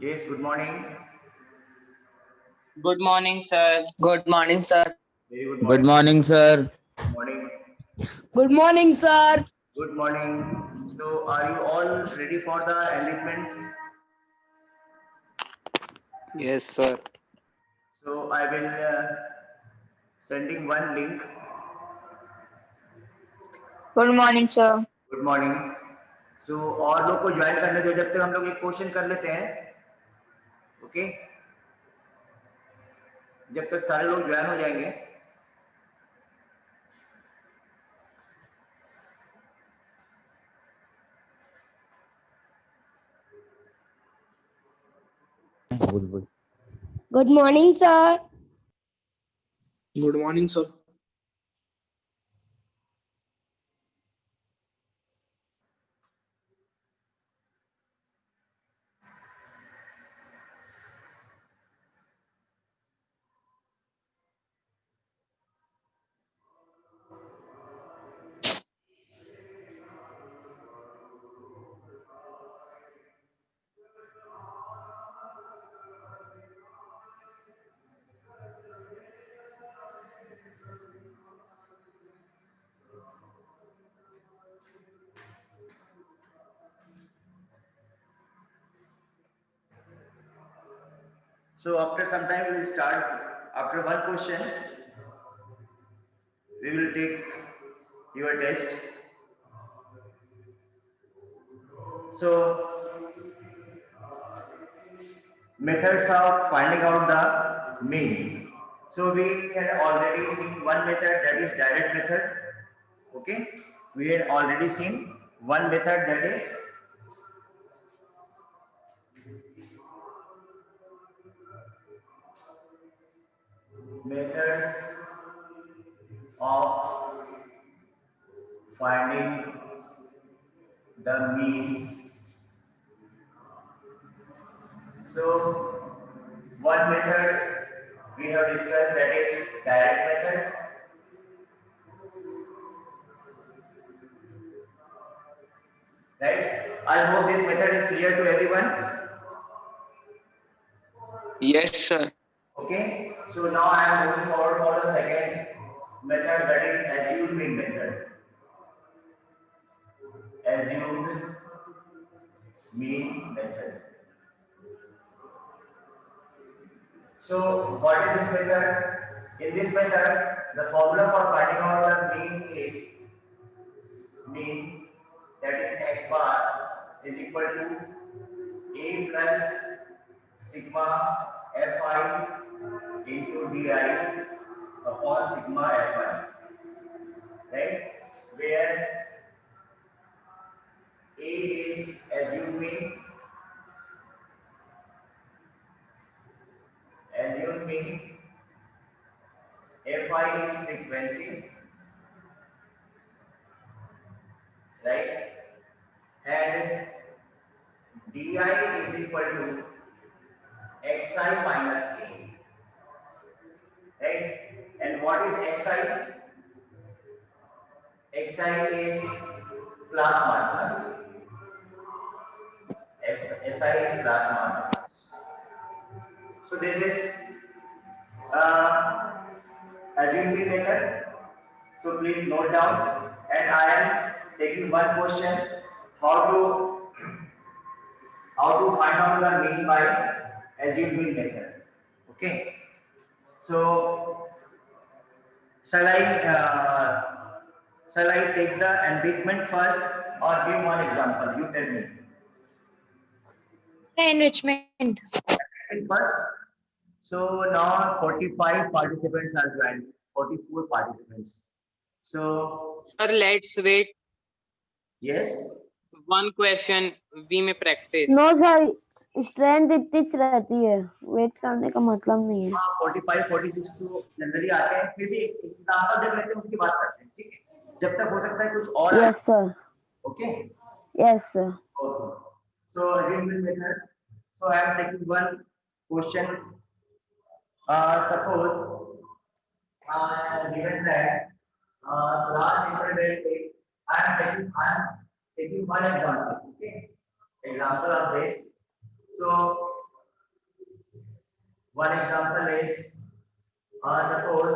Yes, good morning. Good morning, sir. Good morning, sir. Very good Good morning. morning, sir. Good morning. Good morning, sir. Good morning. So, are you all ready for the enlistment? Yes, sir. So, I will sending one link. Good morning sir. Good morning. So और लोग को join करने दो जब तक हम लोग एक क्वेश्चन कर लेते हैं. ओके जब तक सारे लोग ज्वाइन हो जाएंगे. Good morning, sir. Good morning, sir. So after some time we will start. After one question, we will take your test. So methods of finding out the mean. So we had already seen one method, that is direct method. Okay, we had already seen one method, that is methods of finding the mean. So one method we have discussed, that is direct method. Right? I hope this method is clear to everyone. Yes, sir. Okay. So now I am moving forward for the second method, that is assumed mean method. Assumed mean method. So what is this method? In this method, the formula for finding out the mean is mean, that is x bar is equal to a plus sigma fi into di upon sigma fi, right? Where a is assumed mean, fi is frequency, right? And di is equal to xi minus k, right? And what is xi? xi is class marker. SI is class marker. So this is assumed method. So please note down, and I am taking one question: how to find out the mean by assumed method. Okay. So shall I take the enrichment first or give one example? You tell me. Enrichment. First. So now 45 participants are joined. 44 participants. So Sir, let's wait. yes. One question we may practice. No, sir. Strength इतनी रहती है, wait करने का मतलब नहीं है. 45 46 तो generally आते हैं, फिर भी एक एग्जांपल देख लेते हैं, उसकी बात करते हैं, ठीक है? जब तक हो सकता है कुछ और. Yes, sir. Okay. Yes, sir. Okay. So assumed method. So I am taking one question. Suppose given that class interval is, I am taking one example. Okay. Example of this. So One example is, suppose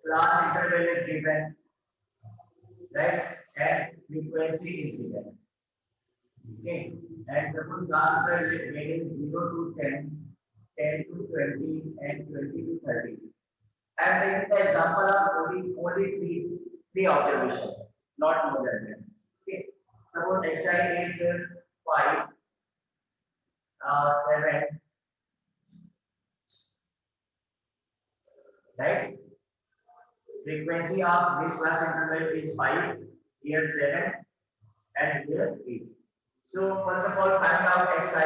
class interval is given, right, and frequency is given. Okay, and suppose class interval is given 0 to 10, 10 to 20, and 20 to 30. And in the example of only three observations, not more than that. Okay, suppose xi is 5, 7, right? Frequency of this class interval is 5, here 7, and here 8. So first of all, find out xi.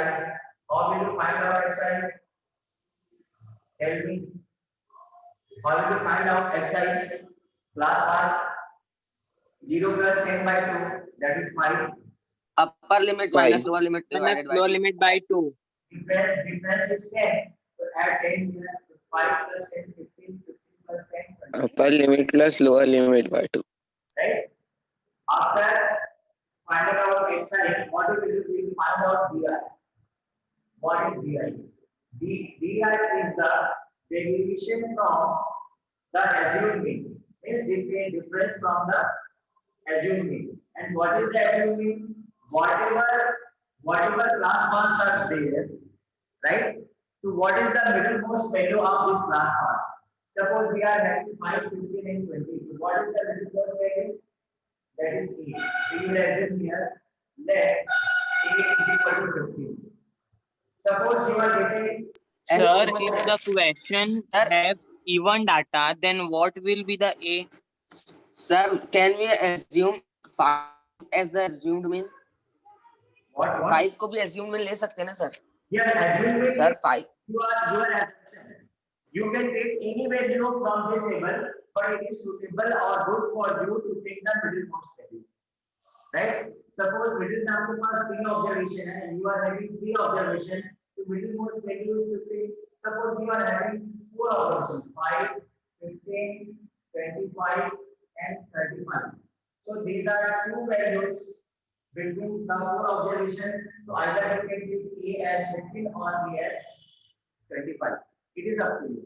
How will you find out xi? Tell me. How will you find out xi? Class part 0 plus 10 by 2, that is 5. Upper limit Five. minus lower limit minus divided by lower 2. limit by 2. Difference is 10. So add 10 here. 5 plus 10, 15, 15 plus 10, 20. Upper limit plus lower limit by 2. Right? After finding out xi, what we will do? We will find out di. What is di? Di is the deviation from the assumed mean. Means difference from the assumed mean. And what is the assumed mean? Whatever class marks are there, right? So what is the middlemost value of this class mark? Suppose we are having 5, 15, and 20. So what is the middlemost value? That is 8. So you will assume here, let 8 is equal to 15. Suppose you are getting, Sir, if the question Sir. have even data, then what will be the A? Sir, can we assume 5 as the assumed mean? what? 5 को भी assumed mean ले सकते हैं ना sir? Yes, assume means Sir, 5. your assumption. You can take any value from this table, but it is suitable or good for you to take the middlemost value. Right? Suppose middle में आपके पास 3 observation है, you are having 3 observation, so middlemost value is 15. Suppose you are having 4 observations, 5, 15, 25, and 35. So these are 2 values between the 4 observations. So either you can give A as 15 or B as 25. It is up to you,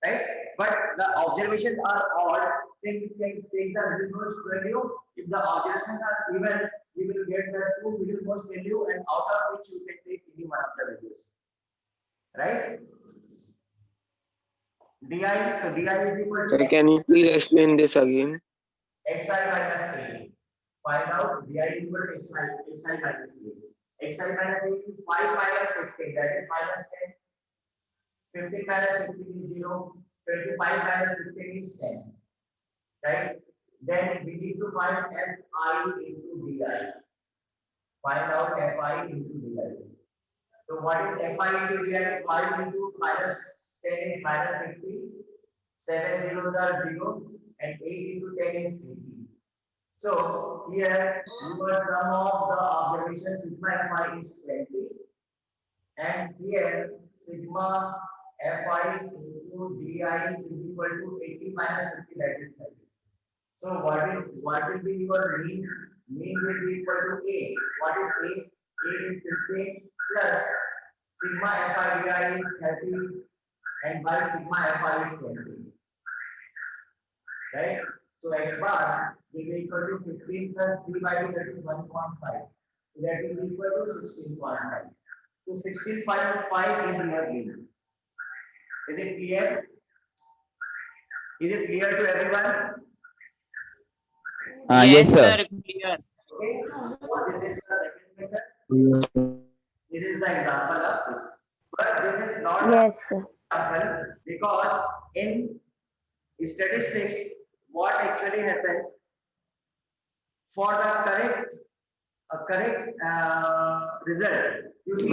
right? But the observations are odd, then you can take the middlemost value. If the observations are even, you will get the 2 middlemost value, and out of which you can take any one of the values, right? Di, so di is equal Sir, to can you please explain this again? xi minus a. Find out di is equal to xi minus a. Xi minus a is 5 minus 15, that is minus 10. 15 minus 15 is 0. 25 minus 15 is 10. Right? Then we need to find fi into di. Find out fi into di. So what is fi into di? 5 into minus 10 is minus 50. 7 zeros are 0. And 8 into 10 is 80. So here your sum of the observations sigma fi is 20. And here sigma fi into di is equal to 80 minus 50, that is 30. So what will be your mean? Mean will be equal to a. What is a? A is 15 plus sigma fi di is 30 and by sigma fi is 20. Right? So x bar will be equal to 15 plus 3 by 2, that is 1.5. So that is equal to 16.5. So 16.5 is your mean. Is it clear? Is it clear to everyone? Yes, sir. Clear. Okay. So this is the second method. This is the example of this. But this is not Yes, sir. example because in statistics, what actually happens for the correct result, you need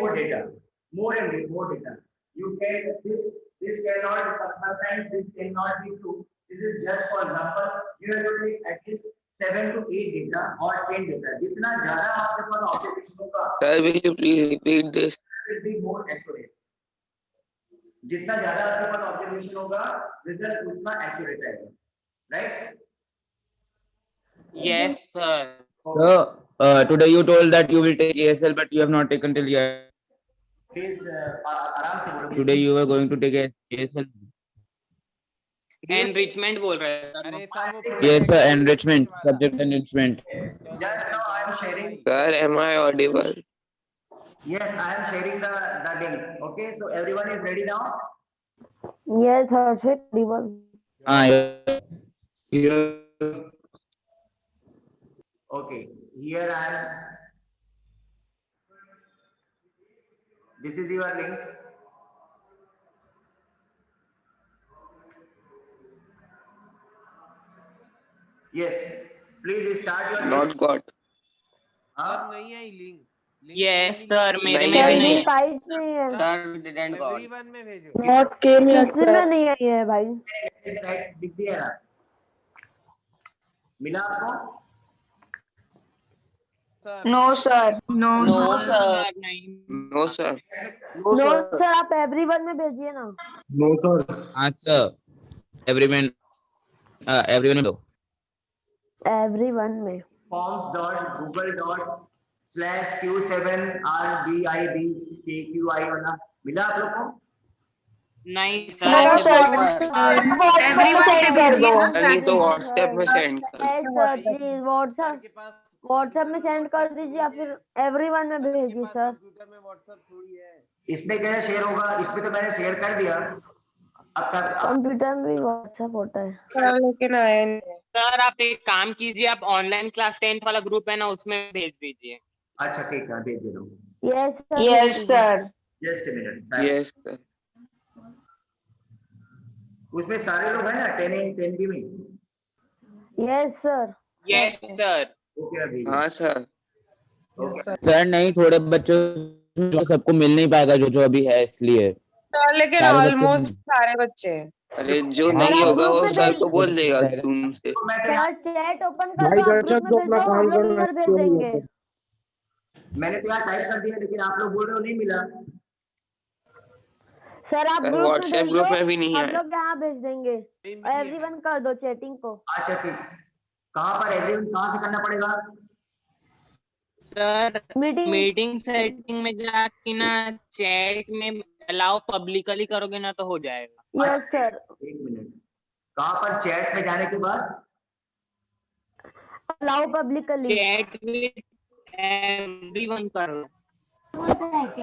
more data, more data. You can this cannot, sometimes this cannot be true. This is just for example. You have to take at least 7 to 8 data or 10 data. जितना ज़्यादा आपके पास observation होगा, Sir, will you please repeat this? will be more accurate. जितना ज़्यादा आपके पास observation होगा, result उतना accurate आएगा, right? Yes, sir. So, today you told that you will take ASL, but you have not taken till yet. Please आराम से बोलो। Today you are going to take a ASL. Enrichment बोल रहे हैं अरे sir. Sir वो Yes, sir. project Enrichment. वाला। Subject enrichment. Just now I am sharing. Sir, am I audible? Yes, I am sharing the link. Okay, so everyone is ready now. Yes, Harshit, audible. Ah, yeah. Yes. Okay, here I am. This is your link. Yes, please start your link. Not got. Sir हाँ? नहीं I link. Yes sir, मेरे नहीं में भी आई नहीं है। है। Site नहीं है। Sir didn't got. एवरीवन में भेजो। Not came yet, किसी में sir. नहीं आई है भाई। राइट दिख दिया ना? मिला आपको? Sir No, sir. No, No, sir. sir. Sir नहीं। No, sir. नो सर, आप एवरीवन में भेजिए ना। No, sir. Answer. Everyone. Everyone. No. Everyone में। forms.google./q7rbibkqi वाला मिला आप लोग को? नहीं No, सर, sir. ऐसे Everyone पे भेजिए ना सर नहीं तो chat में. व्हाट्सएप में सेंड कर। सर प्लीज व्हाट्सएप के पास में सेंड कर दीजिए या फिर एवरीवन में भेजिए सर। कंप्यूटर में व्हाट्सएप थोड़ी है। इसमें कैसे शेयर होगा? इसमें तो मैंने शेयर कर दिया। अब कंप्यूटर में भी व्हाट्सएप होता है। सर आप एक काम कीजिए, आप ऑनलाइन क्लास 10th वाला ग्रुप है ना, उसमें भेज दीजिए। अच्छा ठीक है, भेज दे रहा हूँ। Yes sir. Yes, sir. Just minute. Yes, sir. उसमें सारे लोग हैं ना 10 में? Yes sir. Yes sir. Okay अभी। हाँ सर। ओके सर नहीं, थोड़े बच्चों जो सबको मिल नहीं पाएगा जो अभी है, इसलिए। लेकिन सारे बच्चे- ऑलमोस्ट सारे बच्चे हैं। अरे जो हाँ, नहीं होगा वो ग्रुप में सर भेज- को बोल देगा जून से। तो मैं तो सर चैट ओपन कर भाई दो, आप दर्शक ग्रुप तो में अपना भेजो, काम हम लोग करना इधर भेज क्यों नहीं देंगे। करते? मैंने तो यहाँ टाइप कर दिया, लेकिन आप लोग बोल रहे हो नहीं मिला। सर आप सर ग्रुप में व्हाट्सएप भेज ग्रुप दो, में भी नहीं हम आया। लोग यहाँ भेज देंगे। एवरीवन कर दो चैटिंग को। अच्छा ठीक। कहाँ पर एवरीवन कहाँ से करना पड़ेगा? सर मीटिंग मीटिंग सेटिंग में जाके ना चैट में अलाउ पब्लिकली करोगे ना तो हो जाएगा। Yes sir. एक मिनट, कहाँ पर? चैट में जाने के बाद allow publicly. Chat with everyone करो।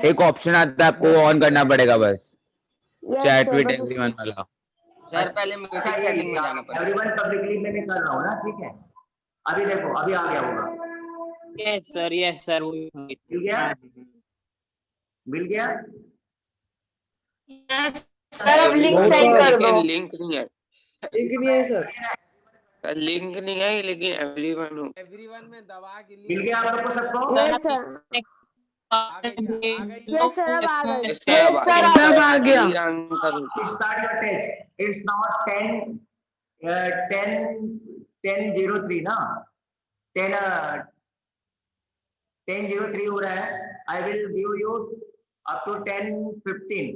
एक ऑप्शन आता है, आपको ऑन करना पड़ेगा बस। चैट विद यस एवरीवन वाला। सर पहले मीटिंग सेटिंग में जाना पड़ेगा। एवरीवन पब्लिकली में मैं कर रहा हूँ ना, ठीक है। अभी देखो, अभी आ गया होगा। यस सर मिल गया? मिल गया? Sir, अब link No, send sir. कर दो. लेकिन लिंक नहीं है। लिंक नहीं है सर। सर लिंक नहीं है लेकिन एवरीवन हो। एवरीवन में दबा के मिल गया आप लोग को सबको? Yes sir. यस सर, अब आ गए। Yes, sir, अब sir, अब आ गया. Start your test. It's not 10:03 ना? 10:03 हो रहा है. I will give you up to 10:15,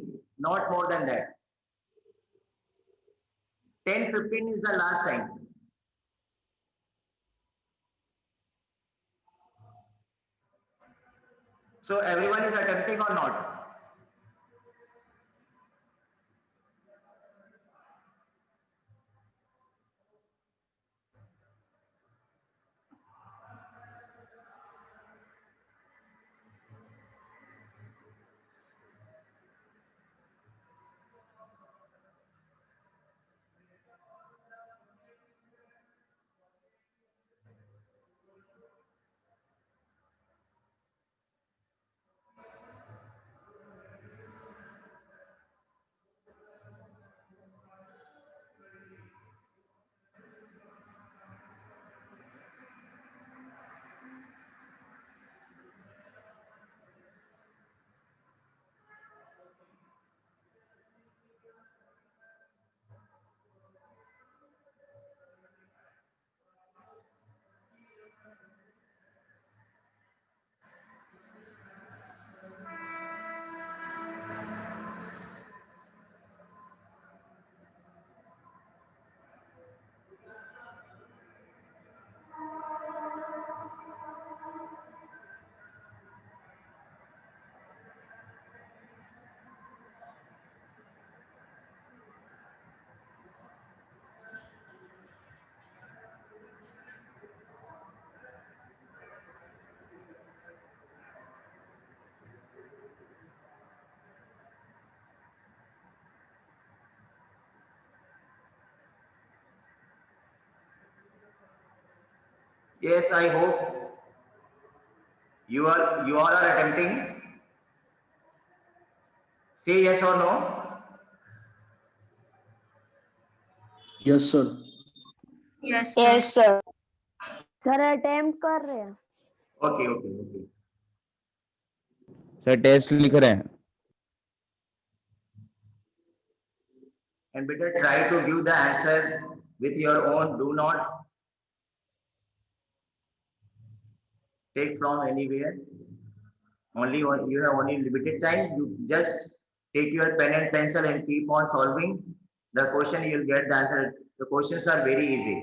not more than that. 10:15 is the last time. So everyone is attempting or not? Yes, I hope you all are attempting. Say yes or no. Yes, sir. Yes, Yes, sir. Sir attempt कर रहे हैं. Okay, okay, okay. Sir test लिख रहे हैं. And better try to give the answer with your own. Do not take from anywhere. Only you have only limited time. You just take your pen and pencil and keep on solving the question. You will get the answer. The questions are very easy.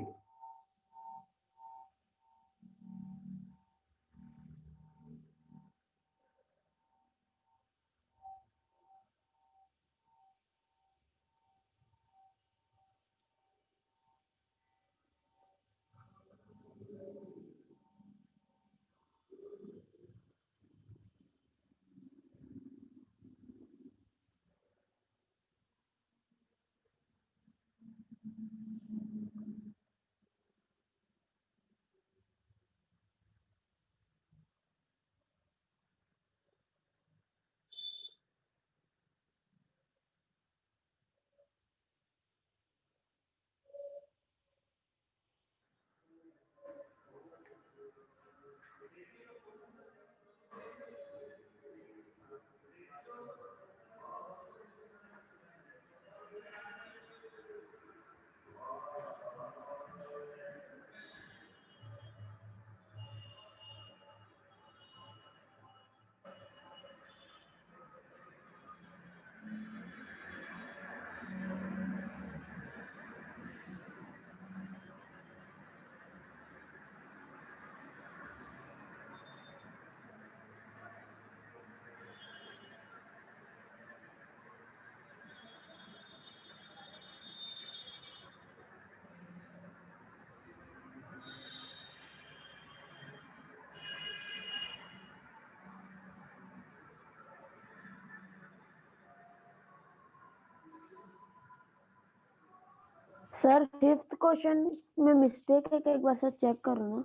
Sir fifth question में mistake है कि एक बार sir check करो ना.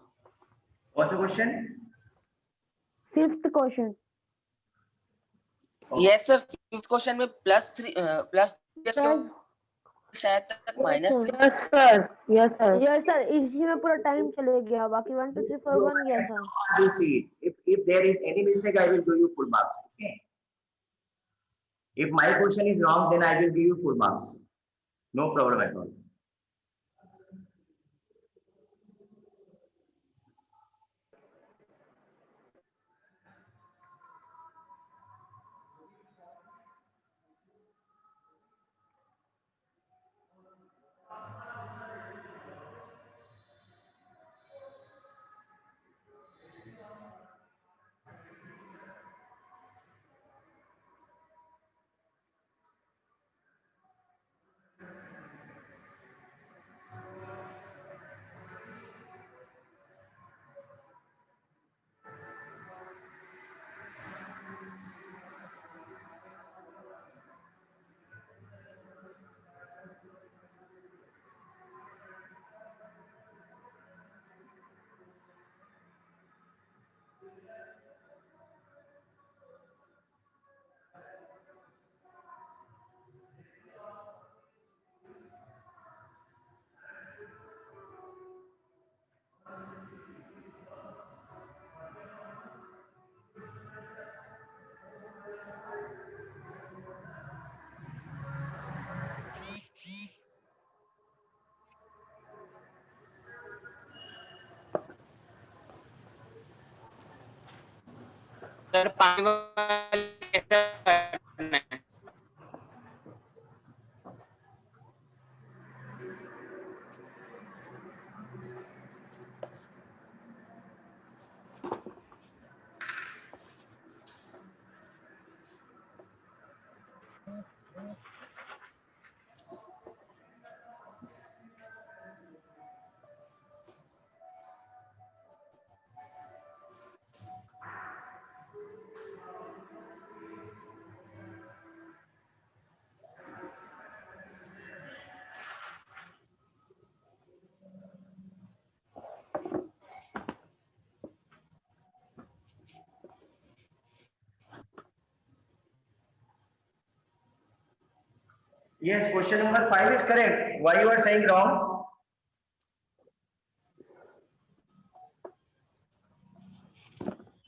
What's the question? Fifth question. Yes sir, fifth question में plus sir शायद तक -3. Yes, sir. Yes, sir. Yes sir इसी में पूरा टाइम चले गया. बाकी 1 2 3 4 बन गया sir. I will see it. If there is any mistake, I will give you full marks. Okay. If my question is wrong, then I will give you full marks. No problem at all. Sir पानी वाले कैसे करना है? Yes, question number 5 is correct. Why you are saying wrong?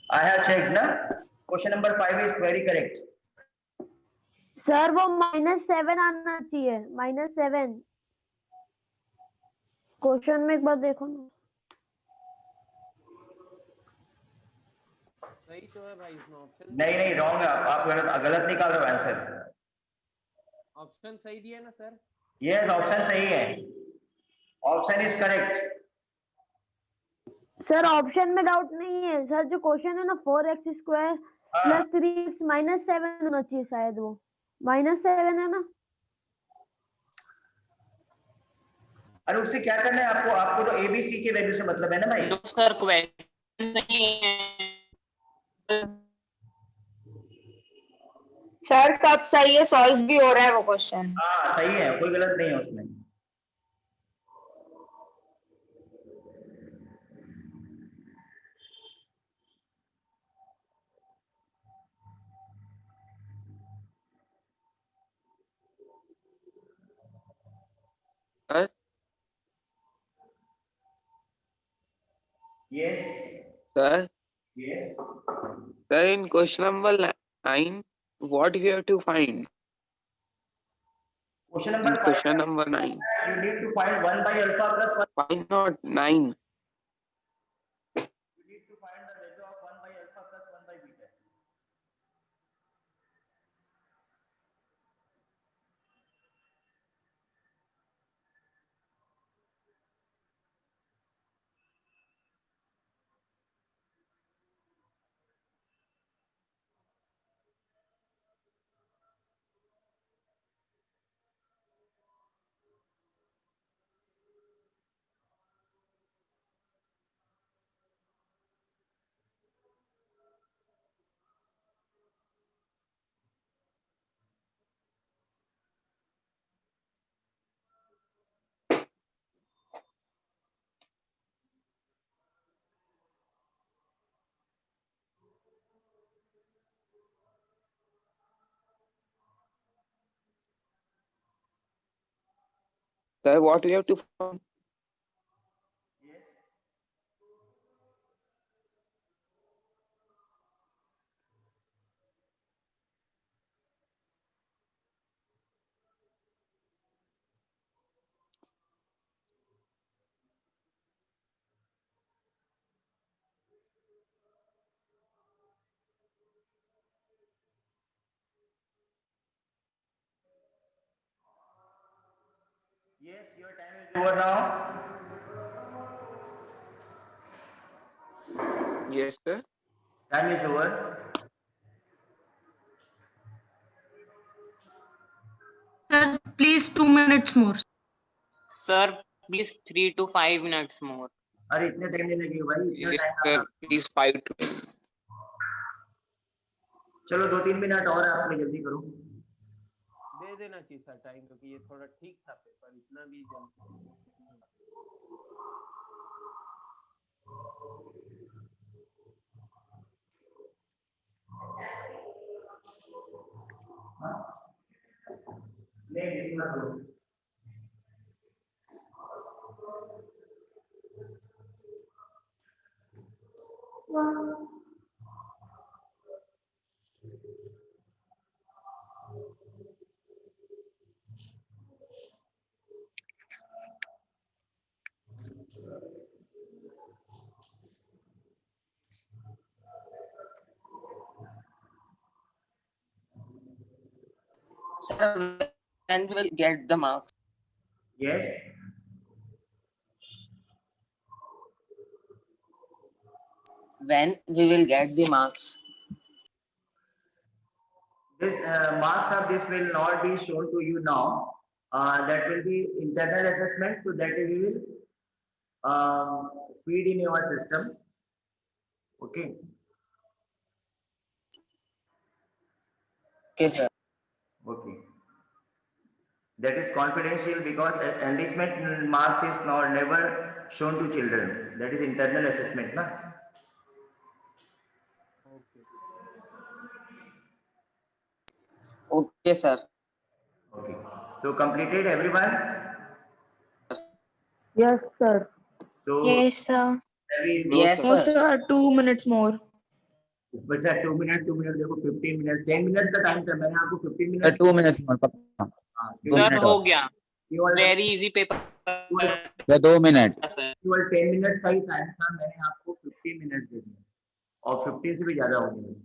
I have checked, na? Question number 5 is very correct. Sir वो -7 आना चाहिए, -7 question में एक बार देखो ना। सही तो है भाई, इसमें ऑप्शन नहीं नहीं रॉन्ग है, आप गलत निकाल रहे हो आंसर। ऑप्शन सही दिया ना सर? यस, ऑप्शन सही है, option is correct. Sir option में डाउट नहीं है सर, जो क्वेश्चन है ना 4x² + 3x -7 होना चाहिए शायद, वो -7 है ना। अरे उससे क्या करना है आपको? आपको तो ABC के वैल्यू से मतलब है ना भाई। नो सर, क्वेश्चन नहीं है सर सब सही है, सॉल्व भी हो रहा है वो क्वेश्चन। हाँ सही है, कोई गलत नहीं है उसमें। Sir, yes sir, yes, sir, in question number 9, what we have to find? Question In number 5 question number 9, you need to find 1/α + 1. why not 9? You need to find the value of 1/α + 1/β. Sir, what we have to find? Yes. Yes, your time is over now. Yes, sir. Time is over. Sir please 2 minutes more। Sir, please 3 to 5 minutes more। अरे इतने time नहीं लगेगा भाई, इतना Yes, time sir. लगा। Please 5 to 10. चलो 2-3 minute और है, आपने जल्दी करो। दे देना चाहिए सर टाइम, क्योंकि ये थोड़ा ठीक था पेपर, इतना भी जल्दी। नहीं इतना करो। Sir, when we will get the marks? Yes. When we will get the marks? This marks of this will not be shown to you now. That will be internal assessment, so that we will feed in your system. Okay. Okay, sir. Okay. That is confidential because enrichment marks is not never shown to children. That is internal assessment, na? Okay Okay, sir. Okay. So completed everyone? Yes, sir. So Yes, sir. shall we go Yes, for- sir. 2 minutes more. बचा 2 minute देखो 15 minute 10 minute का time था मैंने आपको 15 Sir, minute 2 minutes more. पक्का. हाँ, 2 sir minute हो और. गया, केवल very easy paper Sir, 2 minute. Sir. केवल 10 मिनट का ही टाइम था, मैंने आपको 15 मिनट दे दिए और 15 से भी ज्यादा हो गया।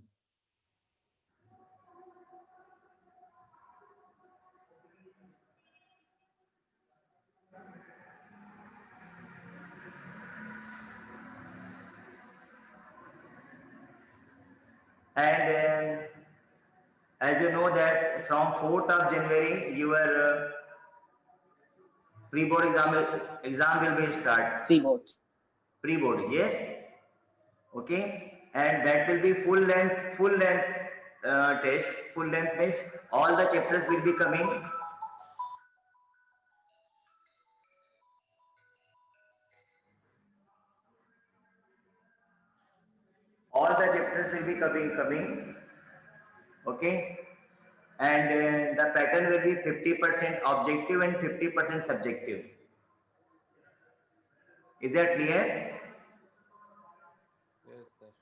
And as you know that from 4th of January your pre-board exam will be start. Pre-board. Pre-board, yes. Okay, and that will be full length test. Full length means all the chapters will be coming. All the chapters will be coming. Okay, and the pattern will be 50% objective and 50% subjective. Is that clear? Yes sir.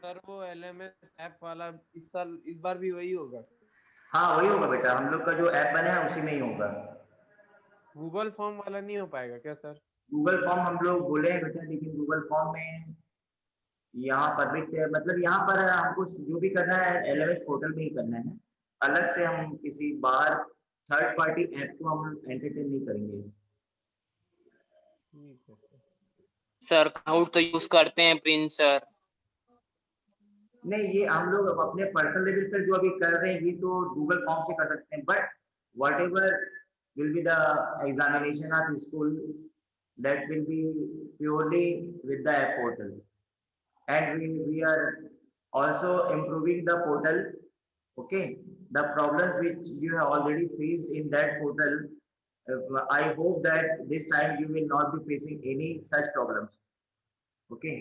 Sir वो LMS app वाला इस बार भी वही होगा? हाँ वही होगा बेटा, हम लोग का जो ऐप बना है उसी में ही होगा। गूगल फॉर्म वाला नहीं हो पाएगा क्या सर? गूगल फॉर्म हम लोग बोले हैं बेटा, लेकिन गूगल फॉर्म में यहाँ पर भी मतलब यहाँ पर हमको जो भी करना है एलएमएस पोर्टल में ही करना है, अलग से हम किसी बाहर थर्ड पार्टी ऐप को हम एंटरटेन नहीं करेंगे। ठीक है सर। सर काउट तो यूज करते हैं प्रिंस सर। नहीं, ये हम लोग अपने पर्सनल लेवल पर जो अभी कर रहे हैं ये तो गूगल फॉर्म से कर सकते हैं, but what ever will be the examination of school that will be purely with the app portal and we are also improving the portal. Okay, the problems which you have already faced in that portal, I hope that this time you will not be facing any such problems. Okay.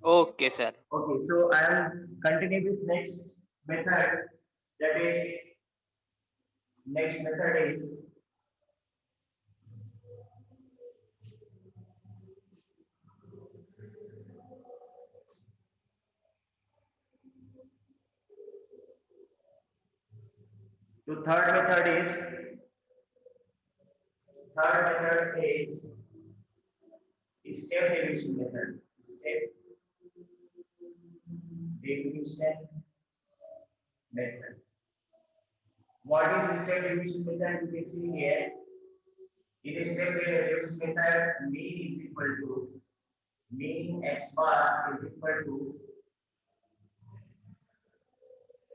Okay sir. Okay, so I am continuing with next method. That is, next method is so third method is step division method. Step division method. What is step division method? You can see here. In step division method, mean is equal to mean x bar is equal to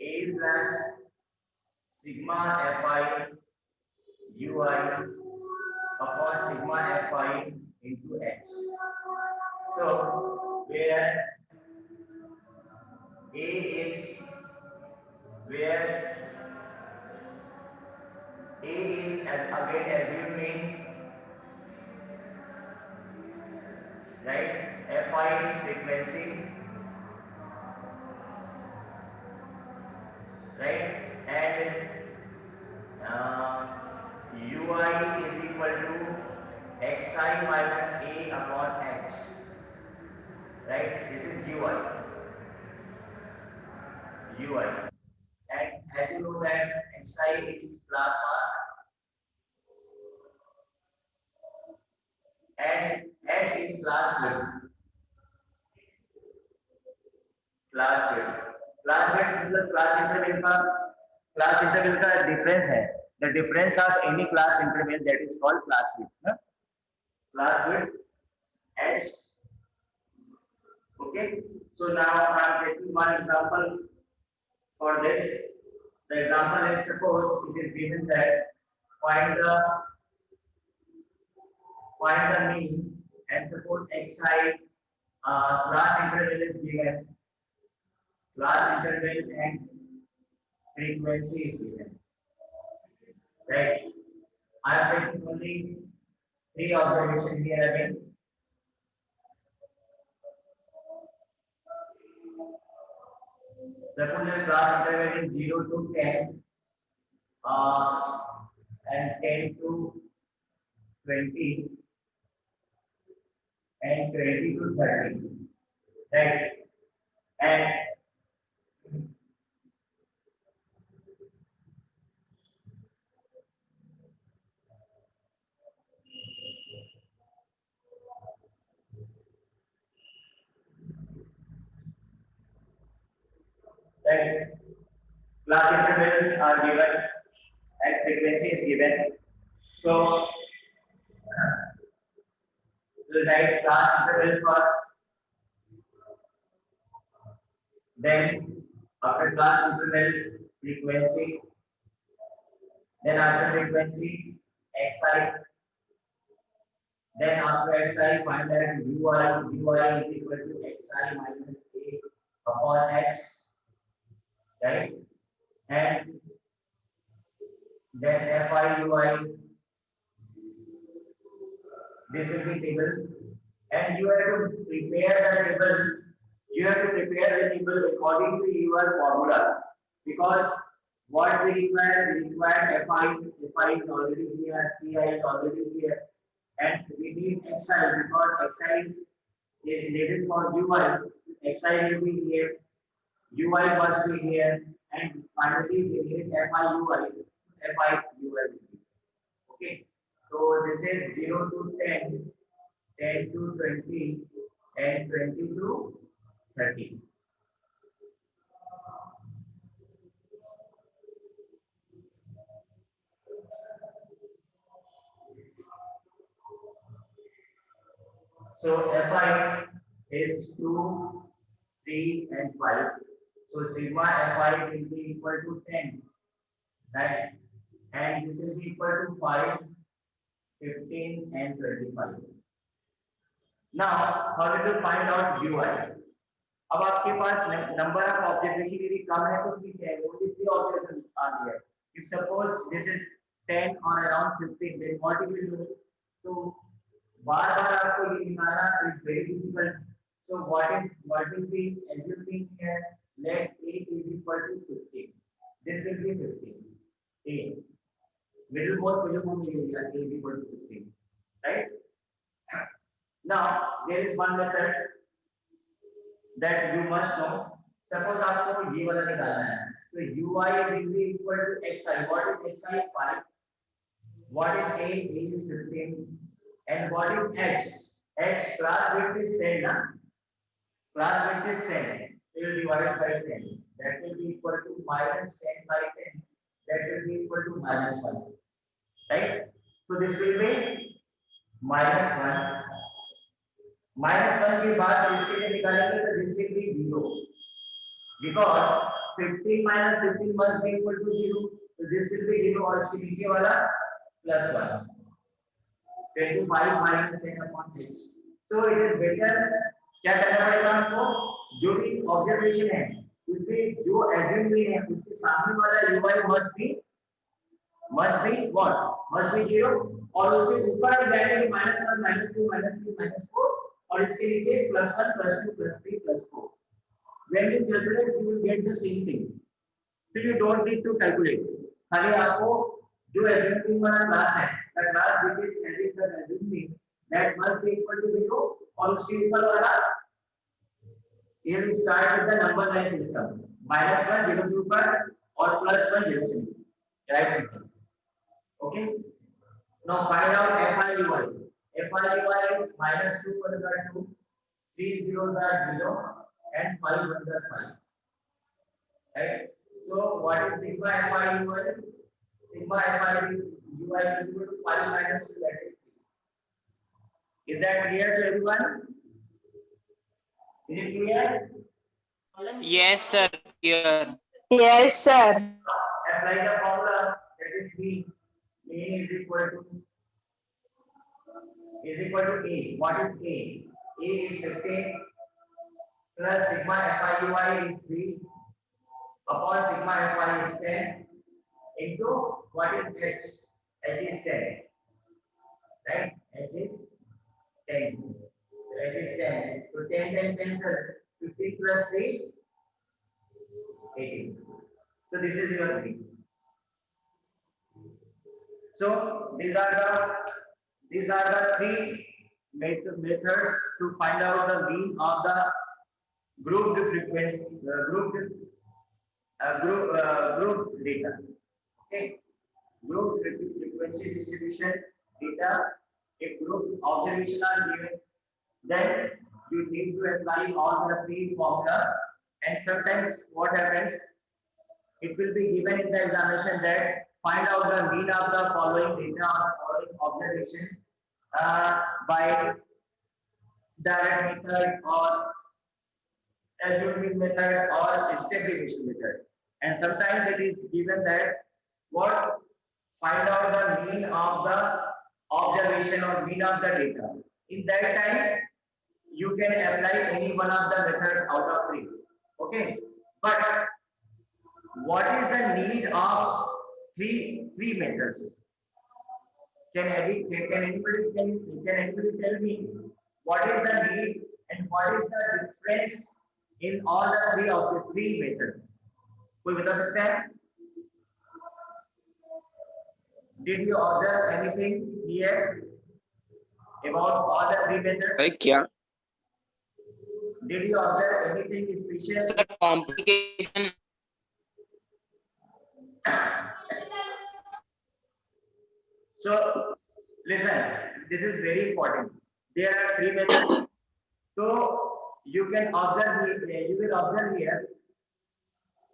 a plus sigma fi ui upon sigma fi into x. So where a is again assuming, right, fi is frequency, right, and ui is equal to xi minus a upon h, right? This is ui, and as you know that xi is class bar and h is class width. Class weight मतलब class interval का difference है, the difference of any class interval that is called class weight. Class weight h. Okay, so now I am taking one example for this. The example is, suppose it is given that find the mean, and suppose xi class interval is given, class interval and frequency is given, right? I am taking only 3 observations here again. Suppose the class interval is 0 to 10, and 10 to 20, and 20 to 30, right? And right, class intervals are given and frequency is given. So we'll write class interval first, then after class interval frequency, then after frequency xi, then after xi find that ui is equal to xi minus a upon x, right? And then fi ui, this will be table, and you have to prepare the table. You have to prepare the table according to your formula, because what we require fi is already here, ci is already here, and we need xi because xi is needed for ui. Xi will be here, ui must be here, and finally we need fi ui. Okay, so this is 0 to 10, 10 to 20, and 20 to 30. So fi is 2, 3, and 5. So sigma fi will be equal to 10, right? And this is equal to 5, 15, and 25. Now, how did you find out ui? अब आपके पास number of observation यदि कम है तो ठीक है, only 3 observations are there. If suppose this is 10 or around 15, then what you will do? So बार-बार आपको ये निकालना is very difficult. So what will be assuming here? Let a is equal to 15. This will be 15. A middle most value को मिलेगा a is equal to 15, right? Now there is one method that you must know. Suppose आपको ये वाला निकालना है, तो ui will be equal to xi. What is xi? 5. What is a? A is 15. And what is h? H class width is 10, na? Class width is 10. You will divide by 10. That will be equal to minus 10 by 10. That will be equal to minus 1. Right? So this will be minus 1. Minus 1 के बाद इसके लिए निकालेंगे तो this will be 0, because 15 minus 15 must be equal to 0, so this will be 0 और इसके नीचे वाला plus 1, 25 minus 10 upon h. So it is better, क्या करना पड़ेगा हमको, जो भी ऑब्जर्वेशन है उसके जो एज्यूम भी है उसके सामने वाला ui must be what? Must be 0, और उसके ऊपर जाएंगे -1 -2 -3 -4 और इसके नीचे +1 +2 +3 +4. When you calculate, you will get the same thing. So you don't need to calculate. खाली आपको जो assuming वाला class है, the class which is having the assuming that must be equal to 0 और उसके ऊपर वाला here we start with the number line system. -1 0 के ऊपर और +1 0 से नीचे. Right answer. Okay. Now find out fi ui. Fi ui is -2 1 are 2, 3 zeros are 0, and 5 1 are 5. Right? So what is sigma fi ui? Sigma fi ui is equal to 5 minus 2, that is 3. Is that clear to everyone? Is it clear? Yes, sir. Here. Yes, sir. Apply the formula, that is mean. Mean is equal to A. What is A? A is 15 plus sigma fi ui is 3 upon sigma fi is 10 into what is h? H is 10. Right? H is 10. H is 10. So 10 cancel. 15 plus 3 18. So this is your mean. So these are the three methods to find out the mean of the grouped frequency, group data. Okay, group frequency distribution data. If group observation are given, then you need to apply all the three formula. And sometimes what happens, it will be given in the examination that find out the mean of the following data or following observation by direct method or assumed mean method or step deviation method. And sometimes it is given that what find out the mean of the observation or mean of the data. In that time, you can apply any one of the methods out of three. Okay, but what is the need of three methods? Can anybody tell me what is the need and what is the difference in all the three of the three methods? कोई बता सकता है? Did you observe anything here about all the three methods? अरे क्या? Did you observe anything special? Sir, complication. So listen, this is very important. There are three methods. So you can observe here, you will observe here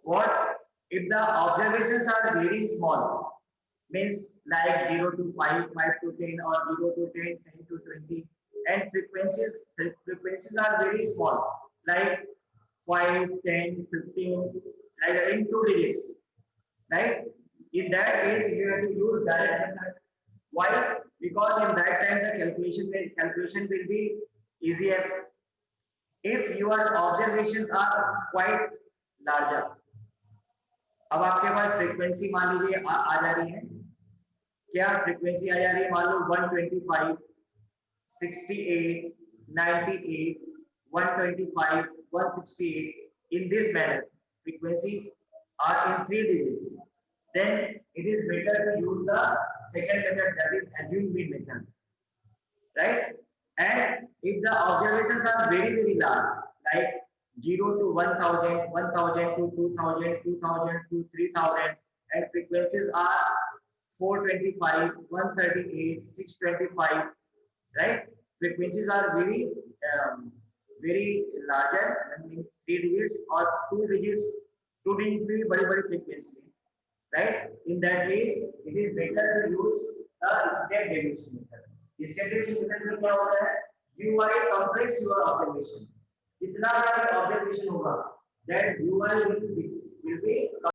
what if the observations are very small, means like 0 to 5, 5 to 10 or 0 to 10, 10 to 20, and frequencies are very small, like 5, 10, 15, like in 2 digits, right? In that case, you have to use direct method. Why? Because in that time the calculation will be easier. If your observations are quite larger, अब आपके पास frequency मान लीजिए आ जा रही है, क्या frequency आ जा रही है, मान लो 125, 68, 98, 125, 168. In this manner, frequency are in 3 digits. Then it is better to use the second method, that is assumed mean method, right? And if the observations are very large, like 0 to 1000, 1000 to 2000, 2000 to 3000, and frequencies are 425, 138, 625, right? Frequencies are very larger, I mean 3 digits or 2 digits. 2 digits भी बड़ी frequency, right? In that case, it is better to use the step deviation method. Step deviation method में क्या होता है? You are compress your observation. जितना बड़ा observation होगा, that UI will be